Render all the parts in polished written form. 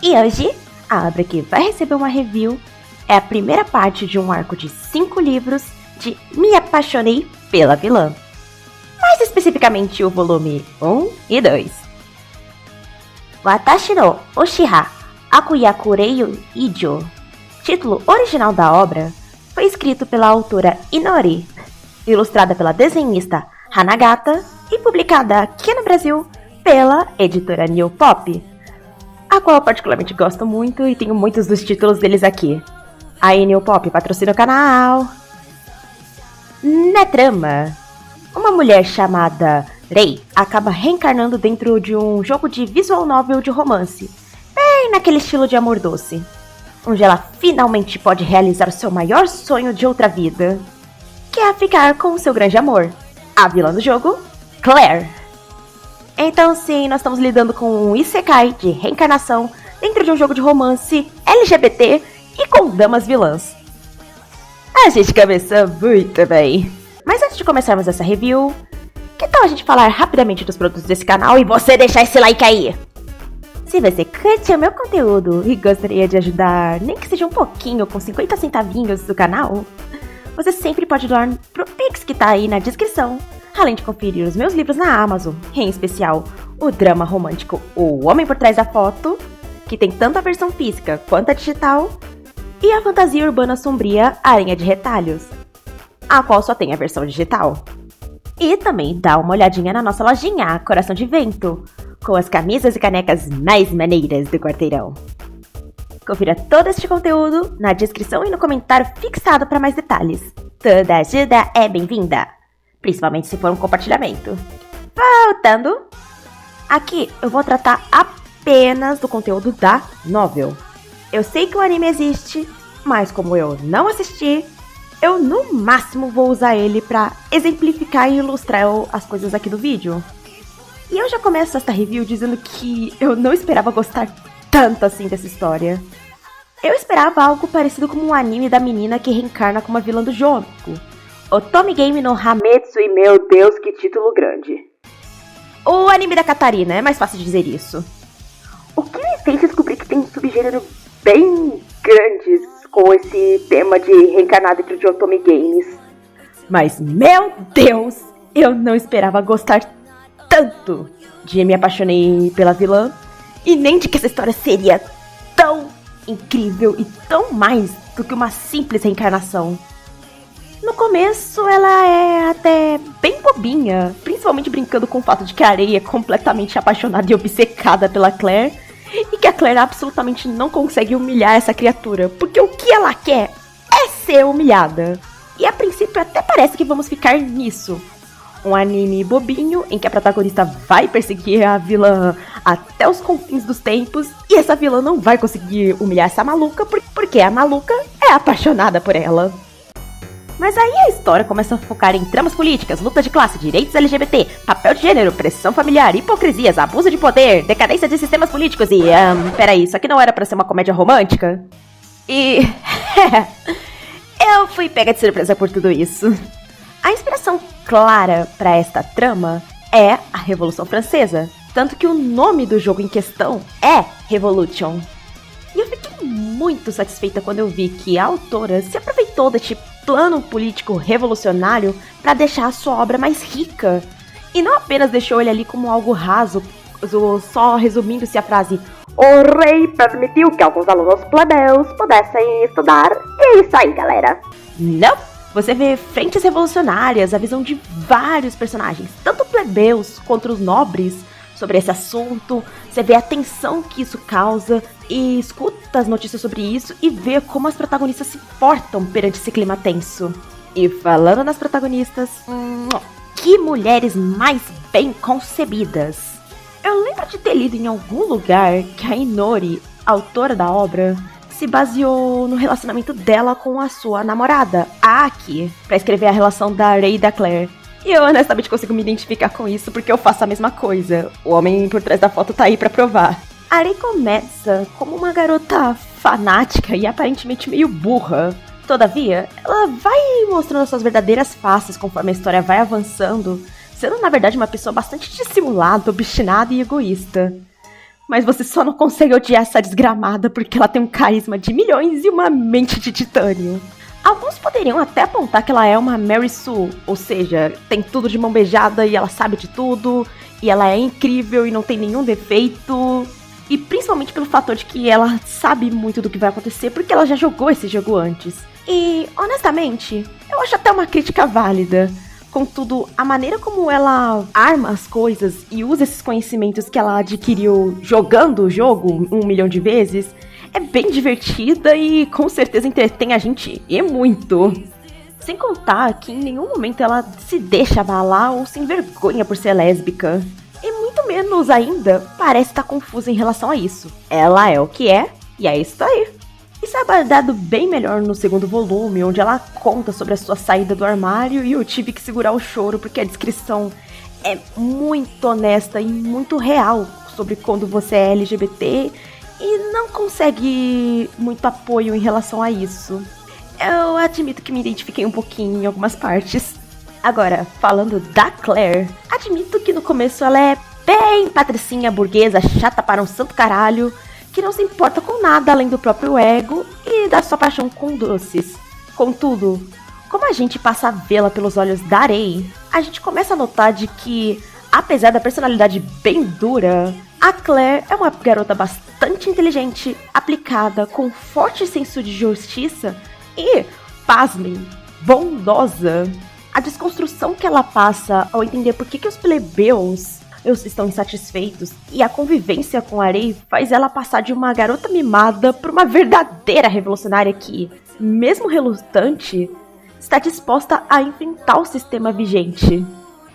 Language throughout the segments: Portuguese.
E hoje, a obra que vai receber uma review é a primeira parte de um arco de 5 livros de Me Apaixonei pela Vilã. Mais especificamente o volume 1 e 2. Watashi no Oshiha Akuyakurei Ijo, título original da obra, foi escrito pela autora Inori, ilustrada pela desenhista Hanagata e publicada aqui no Brasil pela editora New Pop, a qual eu particularmente gosto muito e tenho muitos dos títulos deles aqui. Aí New Pop patrocina o canal. Na trama, uma mulher chamada Rei acaba reencarnando dentro de um jogo de visual novel de romance, bem naquele estilo de amor doce, onde ela finalmente pode realizar o seu maior sonho de outra vida, que é ficar com o seu grande amor, a vilã do jogo, Claire. Então sim, nós estamos lidando com um isekai de reencarnação dentro de um jogo de romance LGBT e com damas vilãs. A gente começou muito bem. Mas antes de começarmos essa review, que tal a gente falar rapidamente dos produtos desse canal e você deixar esse like aí? Se você curte o meu conteúdo e gostaria de ajudar, nem que seja um pouquinho, com 50 centavinhos do canal, você sempre pode doar pro Pix que tá aí na descrição, além de conferir os meus livros na Amazon, em especial o drama romântico O Homem por Trás da Foto, que tem tanto a versão física quanto a digital, e a fantasia urbana sombria Aranha de Retalhos, a qual só tem a versão digital. E também dá uma olhadinha na nossa lojinha Coração de Vento, com as camisas e canecas mais maneiras do quarteirão. Confira todo este conteúdo na descrição e no comentário fixado para mais detalhes. Toda ajuda é bem-vinda, principalmente se for um compartilhamento. Voltando, aqui eu vou tratar apenas do conteúdo da novel. Eu sei que o anime existe, mas como eu não assisti, eu no máximo vou usar ele para exemplificar e ilustrar as coisas aqui do vídeo. E eu já começo esta review dizendo que eu não esperava gostar tanto assim dessa história. Eu esperava algo parecido com um anime da menina que reencarna como a vilã do jogo, Otome Game no Hametsu, e meu Deus, que título grande. O anime da Katarina, é mais fácil de dizer isso. O que me fez descobrir que tem um subgênero bem grande com esse tema de reencarnar dentro de Otome Games. Mas, meu Deus, eu não esperava gostar tanto de Me Apaixonei pela Vilã, e nem de que essa história seria tão incrível e tão mais do que uma simples reencarnação. No começo ela é até bem bobinha, principalmente brincando com o fato de que a Areia é completamente apaixonada e obcecada pela Claire, e que a Claire absolutamente não consegue humilhar essa criatura, porque o que ela quer é ser humilhada. E a princípio até parece que vamos ficar nisso. Um anime bobinho em que a protagonista vai perseguir a vilã até os confins dos tempos, e essa vilã não vai conseguir humilhar essa maluca porque a maluca é apaixonada por ela. Mas aí a história começa a focar em tramas políticas, luta de classe, direitos LGBT, papel de gênero, pressão familiar, hipocrisias, abuso de poder, decadência de sistemas políticos e... peraí, isso aqui não era pra ser uma comédia romântica? E... eu fui pega de surpresa por tudo isso. A inspiração clara pra esta trama é a Revolução Francesa, tanto que o nome do jogo em questão é Revolution. E eu fiquei muito satisfeita quando eu vi que a autora se aproveitou deste plano político revolucionário para deixar a sua obra mais rica. E não apenas deixou ele ali como algo raso, só resumindo-se a frase: o rei permitiu que alguns alunos plebeus pudessem estudar, e é isso aí, galera. Não! Você vê frentes revolucionárias, a visão de vários personagens, tanto plebeus quanto os nobres, sobre esse assunto. Você vê a tensão que isso causa e escuta as notícias sobre isso e vê como as protagonistas se portam perante esse clima tenso. E falando nas protagonistas, que mulheres mais bem concebidas. Eu lembro de ter lido em algum lugar que a Inori, autora da obra, se baseou no relacionamento dela com a sua namorada, a Aki, pra escrever a relação da Rei e da Claire. E eu honestamente consigo me identificar com isso porque eu faço a mesma coisa. O homem por trás da foto tá aí pra provar. A Rei começa como uma garota fanática e aparentemente meio burra. Todavia, ela vai mostrando suas verdadeiras faces conforme a história vai avançando, sendo na verdade uma pessoa bastante dissimulada, obstinada e egoísta. Mas você só não consegue odiar essa desgramada porque ela tem um carisma de milhões e uma mente de titânio. Alguns poderiam até apontar que ela é uma Mary Sue, ou seja, tem tudo de mão beijada e ela sabe de tudo, e ela é incrível e não tem nenhum defeito, e principalmente pelo fator de que ela sabe muito do que vai acontecer porque ela já jogou esse jogo antes. E, honestamente, eu acho até uma crítica válida. Contudo, a maneira como ela arma as coisas e usa esses conhecimentos que ela adquiriu jogando o jogo 1 milhão de vezes é bem divertida e com certeza entretém a gente, e muito. Sem contar que em nenhum momento ela se deixa abalar ou se envergonha por ser lésbica. E muito menos ainda parece estar confusa em relação a isso. Ela é o que é, e é isso aí. Isso é abordado bem melhor no segundo volume, onde ela conta sobre a sua saída do armário e eu tive que segurar o choro porque a descrição é muito honesta e muito real sobre quando você é LGBT e não consegue muito apoio em relação a isso. Eu admito que me identifiquei um pouquinho em algumas partes. Agora, falando da Claire, admito que no começo ela é bem patricinha burguesa, chata para um santo caralho, que não se importa com nada além do próprio ego e da sua paixão com doces. Contudo, como a gente passa a vê-la pelos olhos da Rei, a gente começa a notar de que, apesar da personalidade bem dura, a Claire é uma garota bastante inteligente, aplicada, com forte senso de justiça e, pasmem, bondosa. A desconstrução que ela passa ao entender por que os plebeus estão insatisfeitos e a convivência com a Rei faz ela passar de uma garota mimada para uma verdadeira revolucionária que, mesmo relutante, está disposta a enfrentar o sistema vigente.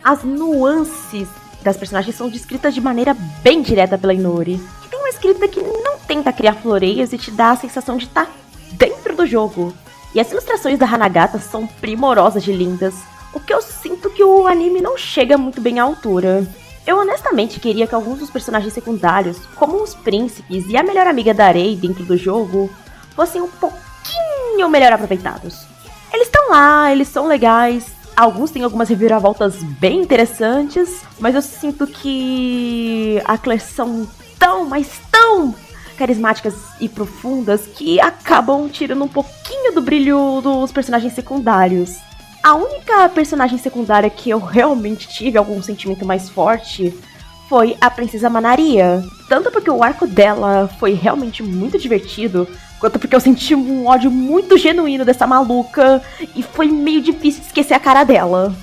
As nuances das personagens são descritas de maneira bem direta pela Inori, que tem uma escrita que não tenta criar floreios e te dá a sensação de estar dentro do jogo. E as ilustrações da Hanagata são primorosas de lindas, o que eu sinto que o anime não chega muito bem à altura. Eu honestamente queria que alguns dos personagens secundários, como os príncipes e a melhor amiga da Rei dentro do jogo, fossem um pouquinho melhor aproveitados. Eles estão lá, eles são legais, alguns têm algumas reviravoltas bem interessantes, mas eu sinto que a Claire são tão carismáticas e profundas que acabam tirando um pouquinho do brilho dos personagens secundários. A única personagem secundária que eu realmente tive algum sentimento mais forte foi a Princesa Manaria. Tanto porque o arco dela foi realmente muito divertido, quanto porque eu senti um ódio muito genuíno dessa maluca e foi meio difícil esquecer a cara dela.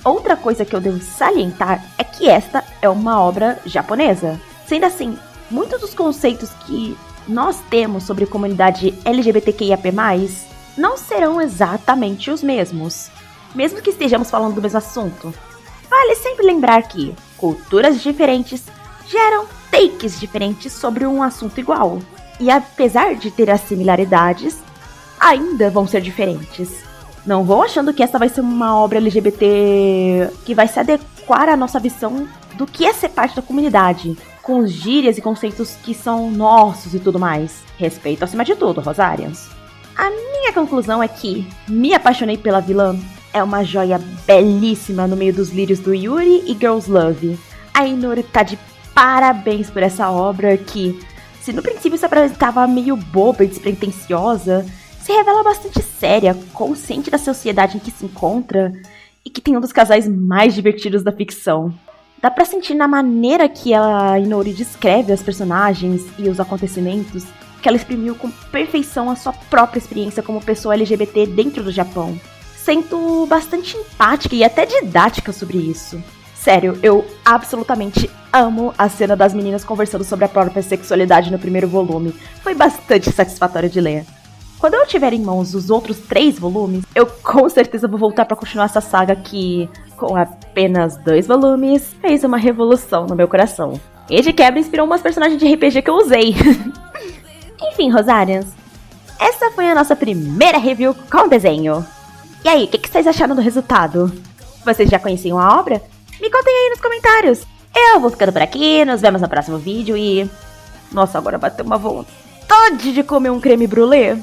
Outra coisa que eu devo salientar é que esta é uma obra japonesa. Sendo assim, muitos dos conceitos que nós temos sobre comunidade LGBTQIAP+, não serão exatamente os mesmos, mesmo que estejamos falando do mesmo assunto. Vale sempre lembrar que culturas diferentes geram takes diferentes sobre um assunto igual, e apesar de ter as similaridades, ainda vão ser diferentes. Não vou achando que essa vai ser uma obra LGBT que vai se adequar à nossa visão do que é ser parte da comunidade, com os gírias e conceitos que são nossos e tudo mais. Respeito acima de tudo, Rosarians. A minha conclusão é que Me Apaixonei pela Vilã é uma joia belíssima no meio dos lírios do Yuri e Girls Love. A Inori tá de parabéns por essa obra que, se no princípio se apresentava meio boba e despretensiosa, se revela bastante séria, consciente da sociedade em que se encontra e que tem um dos casais mais divertidos da ficção. Dá pra sentir na maneira que a Inori descreve as personagens e os acontecimentos que ela exprimiu com perfeição a sua própria experiência como pessoa LGBT dentro do Japão. Sinto bastante empática e até didática sobre isso. Sério, eu absolutamente amo a cena das meninas conversando sobre a própria sexualidade no primeiro volume. Foi bastante satisfatório de ler. Quando eu tiver em mãos os outros 3 volumes, eu com certeza vou voltar pra continuar essa saga que, com apenas 2 volumes, fez uma revolução no meu coração. E de quebra inspirou umas personagens de RPG que eu usei. Enfim, Rosarians, essa foi a nossa primeira review com desenho. E aí, o que vocês acharam do resultado? Vocês já conheciam a obra? Me contem aí nos comentários. Eu vou ficando por aqui, nos vemos no próximo vídeo e... Nossa, agora bateu uma vontade de comer um creme brulee.